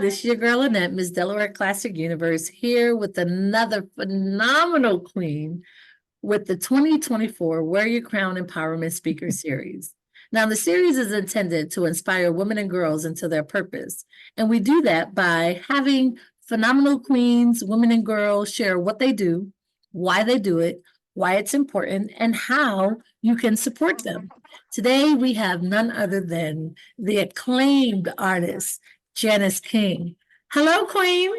this is your girl Annette, Miss Delaware Classic Universe, here with another phenomenal queen with the 2024 Wear Your Crown Empowerment Speaker Series. Now, the series is intended to inspire women and girls into their purpose. And we do that by having phenomenal queens, women and girls share what they do, why they do it, why it's important, and how you can support them. Today, we have none other than the acclaimed artist, Janice King. Hello, Queen.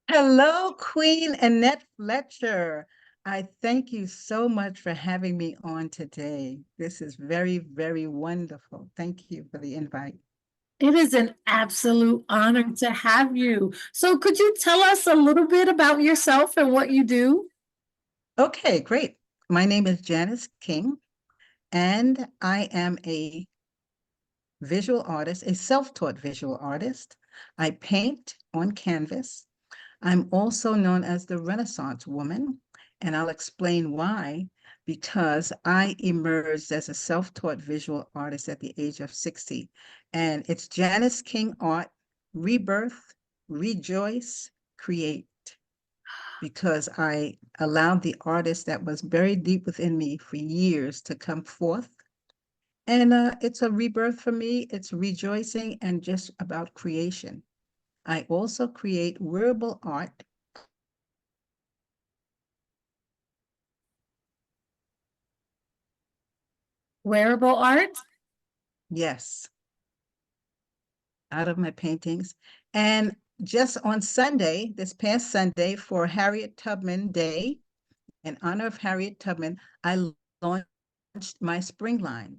Hello, Queen Annette Fletcher. I thank you so much for having me on today. This is very, very wonderful. Thank you for the invite. It is an absolute honor to have you. So, could you tell us a little bit about yourself and what you do? Okay, great. My name is Janice King, and I am a visual artist, a self-taught visual artist. I paint on canvas. I'm also known as the Renaissance woman, and I'll explain why. Because I emerged as a self-taught visual artist at the age of 60. And it's Janice King Art, Rebirth, Rejoice, Create. Because I allowed the artist that was buried deep within me for years to come forth. And it's a rebirth for me. It's rejoicing and just about creation. I also create wearable art. Wearable art? Yes, out of my paintings. And just on Sunday, this past Sunday, for Harriet Tubman Day, in honor of Harriet Tubman, I launched my spring line.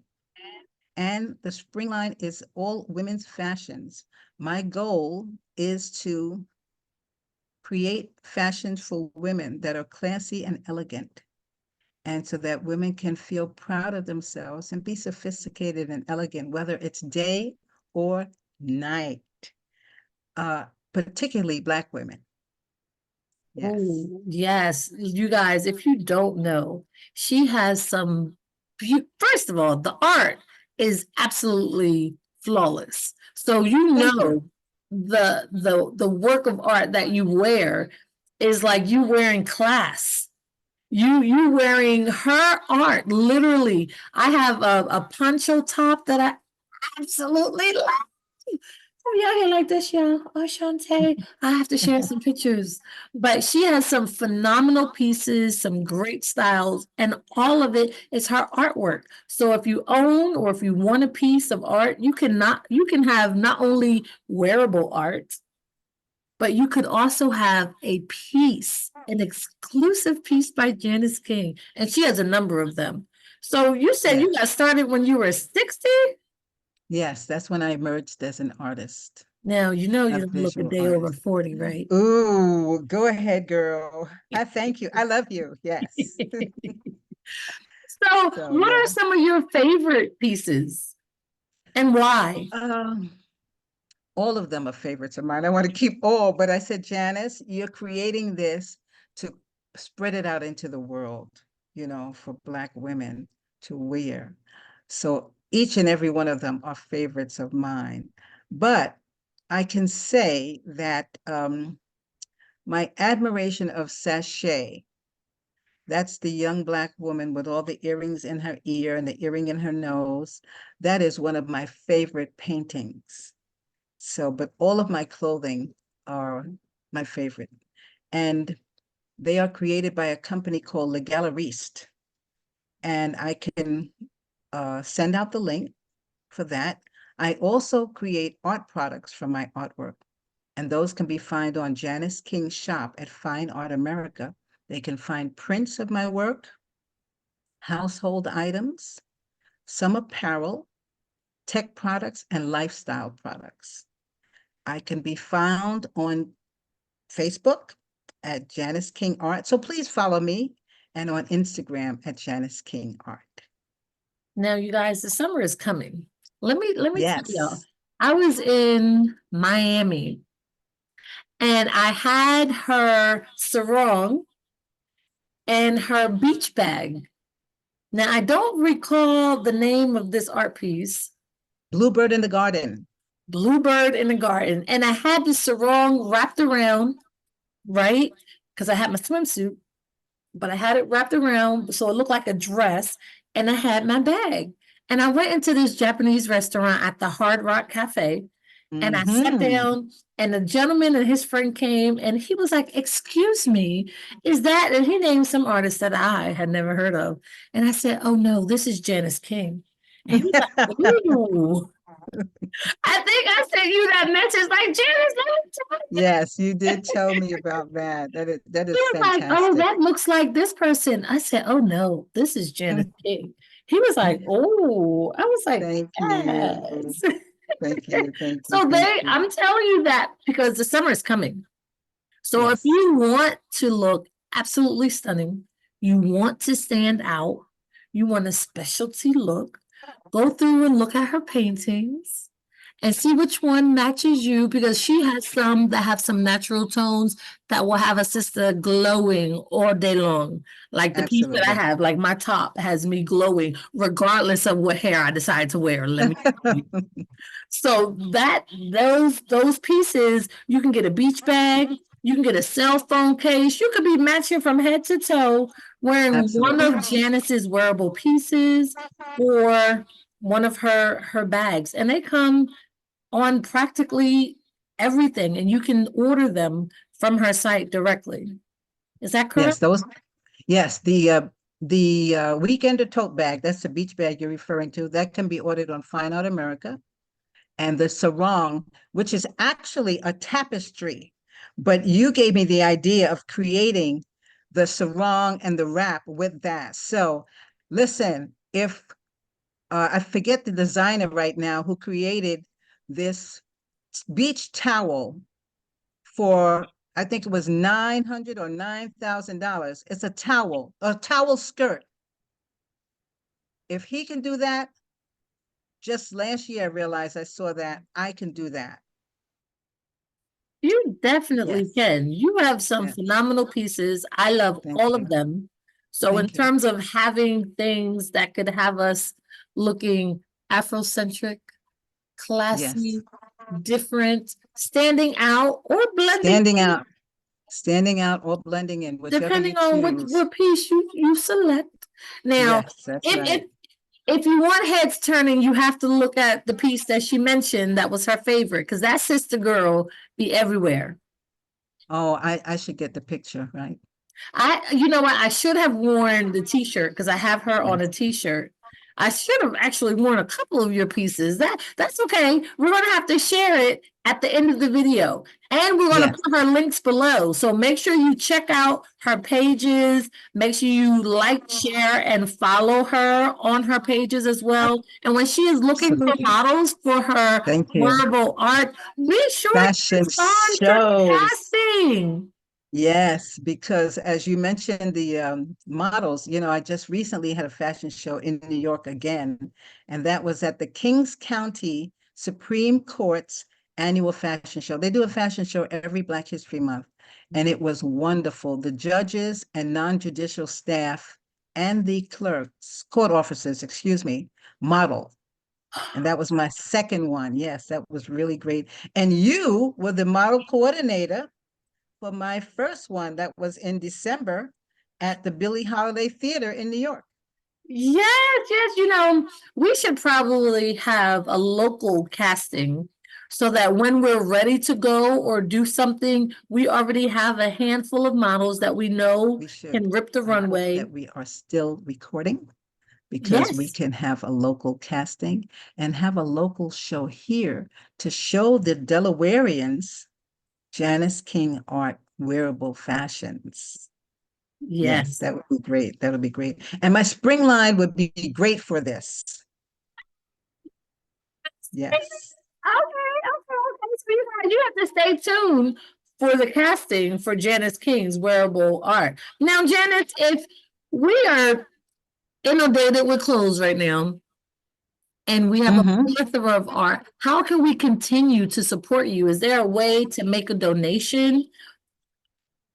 And the spring line is all women's fashions. My goal is to create fashions for women that are classy and elegant, and so that women can feel proud of themselves and be sophisticated and elegant, whether it's day or night, particularly Black women. Yes. Oh, yes. You guys, if you don't know, she has some, first of all, the art is absolutely flawless. So you know the work of art that you wear is like you wearing class. You wearing her art, literally. I have a poncho top that I absolutely love. Oh, y'all here like this, y'all. Oh, Shantae, I have to share some pictures. But she has some phenomenal pieces, some great styles, and all of it is her artwork. So if you own or if you want a piece of art, you can have not only wearable art, but you could also have a piece, an exclusive piece by Janice King. And she has a number of them. So you said you got started when you were 60? Yes, that's when I emerged as an artist. Now, you know you don't look a day over 40, right? Ooh, go ahead, girl. I thank you. I love you. Yes. So, So, what are yeah. some of your favorite pieces and why? All of them are favorites of mine. I want to keep all, but I said, Janice, you're creating this to spread it out into the world, for Black women to wear. So each and every one of them are favorites of mine. But I can say that my admiration of Sachet, that's the young Black woman with all the earrings in her ear and the earring in her nose, that is one of my favorite paintings. So, but all of my clothing are my favorite. And they are created by a company called Le Galeriste. And I can send out the link for that. I also create art products from my artwork. And those can be found on Janice King's shop at Fine Art America. They can find prints of my work, household items, some apparel, tech products, and lifestyle products. I can be found on Facebook at Janice King Art. So please follow me, and on Instagram at Janice King Art. Now, you guys, the summer is coming. Let me tell y'all. Yes. I was in Miami and I had her sarong and her beach bag. Now, I don't recall the name of this art piece. Bluebird in the Garden. bluebird in the garden, and I had the sarong wrapped around, right? Because I had my swimsuit, but I had it wrapped around so it looked like a dress, and I had my bag. And I went into this Japanese restaurant at the Hard Rock Cafe, and I sat Mm-hmm. down, and the gentleman and his friend came, and he was like, "Excuse me, is that?" And he named some artist that I had never heard of. And I said, "Oh no, this is Janice King." And he was like, "Ooh." I think I sent you that message like, "Janice, let me tell you." Yes, you did tell me about that. That He is was like, "Oh, fantastic. that looks like this person." I said, "Oh no, this is Janice King." He was like, "Oh." I was like, Thank you. "Yes." Thank you. Thank you. So Thank you. I'm telling you that because the summer is coming. So if Yes. you want to look absolutely stunning, you want to stand out, you want a specialty look, go through and look at her paintings and see which one matches you because she has some that have some natural tones that will have a sister glowing all day long. Like the piece that I Absolutely. have, like my top has me glowing regardless of what hair I decide to wear. Let me tell you. So those pieces, you can get a beach bag, you can get a cell phone case, you could be matching from head to toe, wearing one Absolutely. of Janice's wearable pieces or one of her bags. And they come on practically everything, and you can order them from her site directly. Is that Yes, correct? those yes, the weekender tote bag, that's the beach bag you're referring to, that can be ordered on Fine Art America. And the sarong, which is actually a tapestry, but you gave me the idea of creating the sarong and the wrap with that. So listen, if I forget the designer right now who created this beach towel for, I think it was 900 or $9,000. It's a towel skirt. If he can do that, just last year I realized I saw that I can do that. You definitely Yes, can. You have some yes. phenomenal pieces. I love Thank all of you. them. So, in Thank you. terms of having things that could have us looking Afrocentric, Yes. classy, different, standing out, or blending Standing in, out, standing out or blending in, whichever you depending on choose. what piece you select. Now, Yes, that's if right. if if you want heads turning, you have to look at the piece that she mentioned that was her favorite, because that sister girl be everywhere. Oh, I should get the picture, right? You know what? I should have worn the t-shirt because I have her on Yes. a t-shirt. I should have actually worn a couple of your pieces. That's okay. We're gonna have to share it at the end of the video. And we're gonna Yes. put her links below. So make sure you check out her pages. Make sure you like, share, and follow her on her pages as well. And when she is looking for Absolutely. models for her Thank you. wearable art, be sure to Fashion respond to her shows. casting. Yes, because as you mentioned, the models, I just recently had a fashion show in New York again, and that was at the Kings County Supreme Court's annual fashion show. They do a fashion show every Black History Month, and it was wonderful. The judges and non-judicial staff and the clerks, court officers, excuse me, model. And that was my second one. Yes, that was really great. And you were the model coordinator for my first one that was in December at the Billie Holiday Theater in New York. Yes, yes. We should probably have a local casting so that when we're ready to go or do something, we already have a handful of models that we know We should. can rip the I hope runway. that we are still recording because we Yes, can have a local casting and have a local show here to show the Delawareans Janice King art wearable fashions. Yes, yes. that would be great. That would be great. And my spring line would be great for this. Yes. Okay, sweetheart. You have to stay tuned for the casting for Janice King's wearable art. Now, Janice, if we are inundated with clothes right now, and we have a Mm-hmm. plethora of art. How can we continue to support you? Is there a way to make a donation?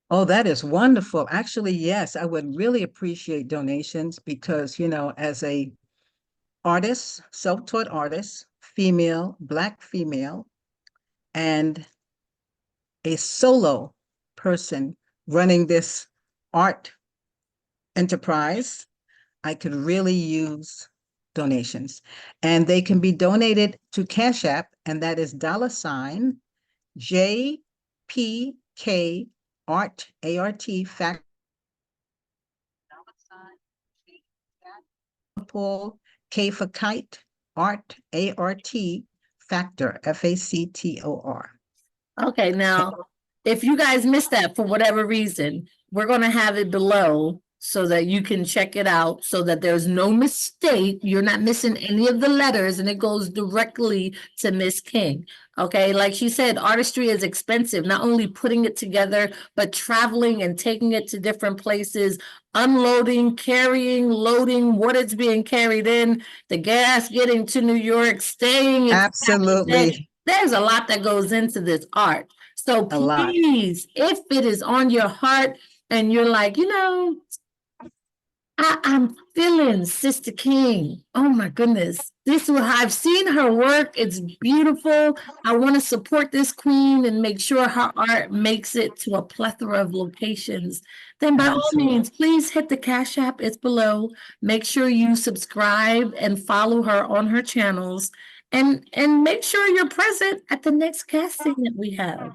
Oh, that is wonderful. Actually, yes, I would really appreciate donations because, as a artist, self-taught artist, female, Black female, and a solo person running this art enterprise, I could really use donations. And they can be donated to Cash App, and that is $JPK Art, A-R-T, fact. Paul, K for kite, Art, A-R-T, factor, F-A-C-T-O-R. Okay, now, if you guys missed that for whatever reason, we're gonna have it below so that you can check it out, so that there's no mistake. You're not missing any of the letters, and it goes directly to Miss King. Okay, like she said, artistry is expensive, not only putting it together, but traveling and taking it to different places, unloading, carrying, loading, what it's being carried in, the gas getting to New York, staying in Absolutely. there's a lot that goes into this art. So A lot. please, if it is on your heart and you're like, I'm feeling Sister King. Oh my goodness. This is I've seen her work. It's beautiful. I want to support this queen and make sure her art makes it to a plethora of locations. Then by all Absolutely. means, please hit the Cash App. It's below. Make sure you subscribe and follow her on her channels, and make sure you're present at the next casting that we have.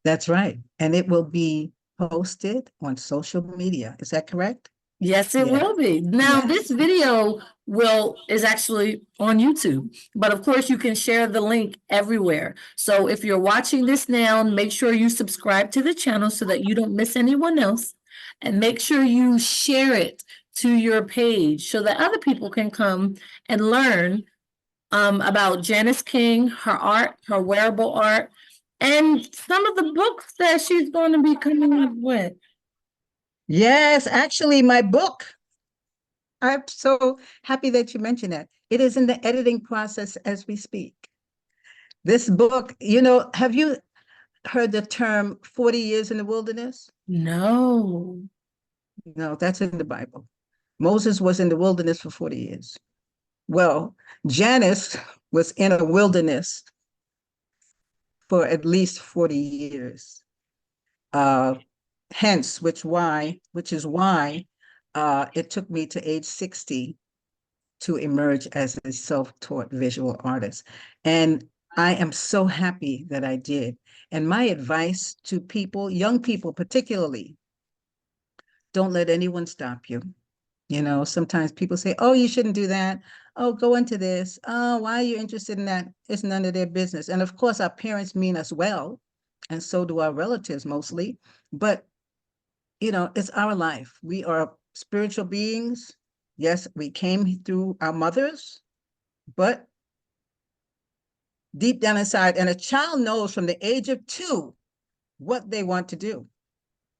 That's right. And it will be posted on social media. Is that correct? Yes, it Yes. will be. Now, this Yes. video is actually on YouTube, but of course you can share the link everywhere. So if you're watching this now, make sure you subscribe to the channel so that you don't miss anyone else, and make sure you share it to your page so that other people can come and learn about Janice King, her art, her wearable art, and some of the books that she's going to be coming up with. Yes, actually, my book. I'm so happy that you mentioned that. It is in the editing process as we speak. This book, have you heard the term 40 years in the wilderness? No. No, that's in the Bible. Moses was in the wilderness for 40 years. Well, Janice was in a wilderness for at least 40 years. Hence, which is why it took me to age 60 to emerge as a self-taught visual artist. And I am so happy that I did. And my advice to people, young people particularly, don't let anyone stop you. Sometimes people say, oh, you shouldn't do that. Oh, go into this. Oh, why are you interested in that? It's none of their business. And of course, our parents mean us well, and so do our relatives mostly. But, it's our life. We are spiritual beings. Yes, we came through our mothers, but deep down inside, and a child knows from the age of 2 what they want to do.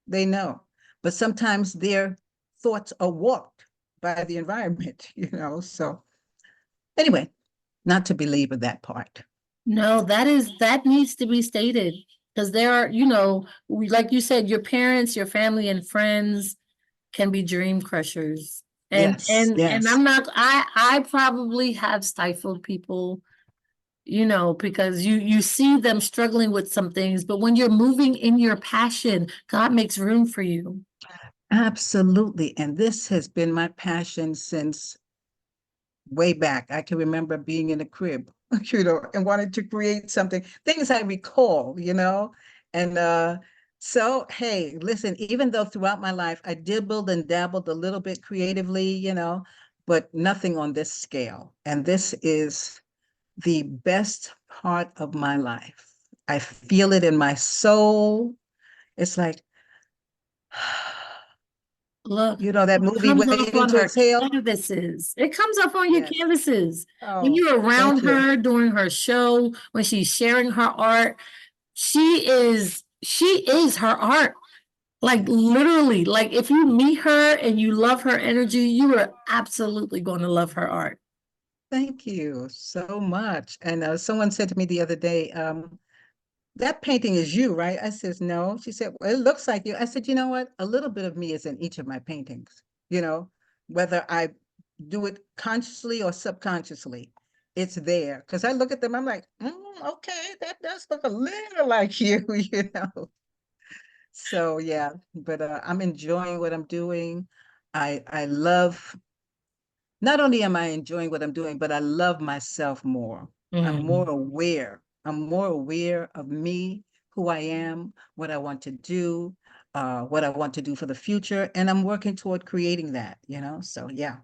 They know. But sometimes their thoughts are warped by the environment, So anyway, not to belabor that part. No, that needs to be stated, because there are, like you said, your parents, your family, and friends can be dream crushers. And Yes, and and yes. I'm not I probably have stifled people, because you see them struggling with some things, but when you're moving in your passion, God makes room for you. Absolutely. And this has been my passion since way back. I can remember being in a crib, and wanting to create something, things I recall, And so, hey, listen, even though throughout my life I dabbled and dabbled a little bit creatively, but nothing on this scale. And this is the best part of my life. I feel it in my soul. It's like, Look, that it movie, comes off Waiting on to her Exhale. canvases. It comes off on your Yes. canvases. When Oh, you're thank around you. her during her show, when she's sharing her art, she is her art. Like literally, like if you meet her and you love her energy, you are absolutely going to love her art. Thank you so much. And someone said to me the other day, that painting is you, right? I says, no. She said, well, it looks like you. I said, you know what? A little bit of me is in each of my paintings, whether I do it consciously or subconsciously. it's there. Because I look at them, I'm like, okay, that does look a little like you, you know. So yeah, but I'm enjoying what I'm doing. I love, not only am I enjoying what I'm doing, but I love myself more. I'm more Mm. aware. I'm more aware of me, who I am, what I want to do, what I want to do for the future, and I'm working toward creating that, you know. So yeah.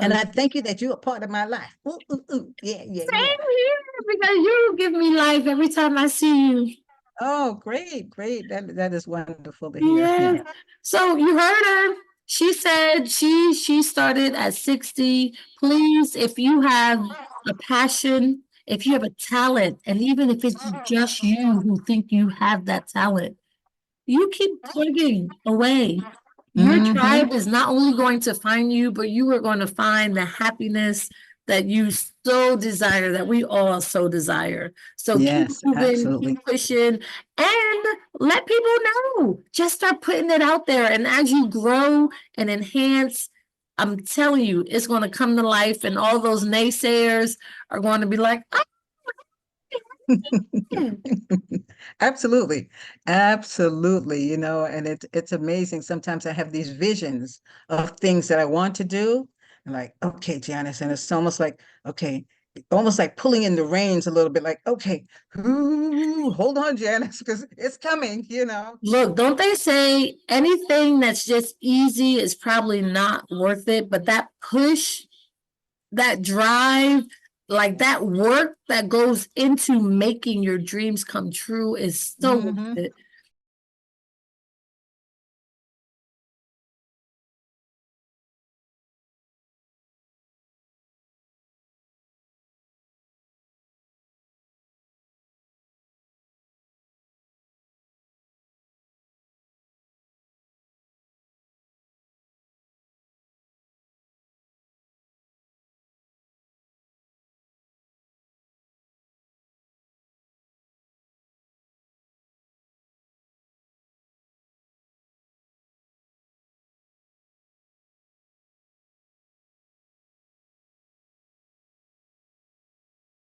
And So I thank you that you're a part of my life. Ooh, ooh, ooh. Yeah, yeah, same yeah. here, because you give me life every time I see you. Oh, great, great. That is wonderful to hear. Yeah. Yeah. So you heard her. She said she started at 60. Please, if you have a passion, if you have a talent, and even if it's just you who think you have that talent, you keep plugging away. Your Mm-hmm. tribe is not only going to find you, but you are going to find the happiness that you so desire, that we all so desire. So keep Yes, moving, absolutely. keep pushing, and let people know. Just start putting it out there. And as you grow and enhance, I'm telling you, it's going to come to life, and all those naysayers are going to be like, oh, yeah. Absolutely. Absolutely. You know, and it's amazing. Sometimes I have these visions of things that I want to do. And like, okay, Janice, and it's almost like, okay, almost like pulling in the reins a little bit, like, okay, ooh, hold on, Janice, because it's coming, you know. Look, don't they say anything that's just easy is probably not worth it, but that push, that drive, like that work that goes into making your dreams come true is so worth Hmm. it.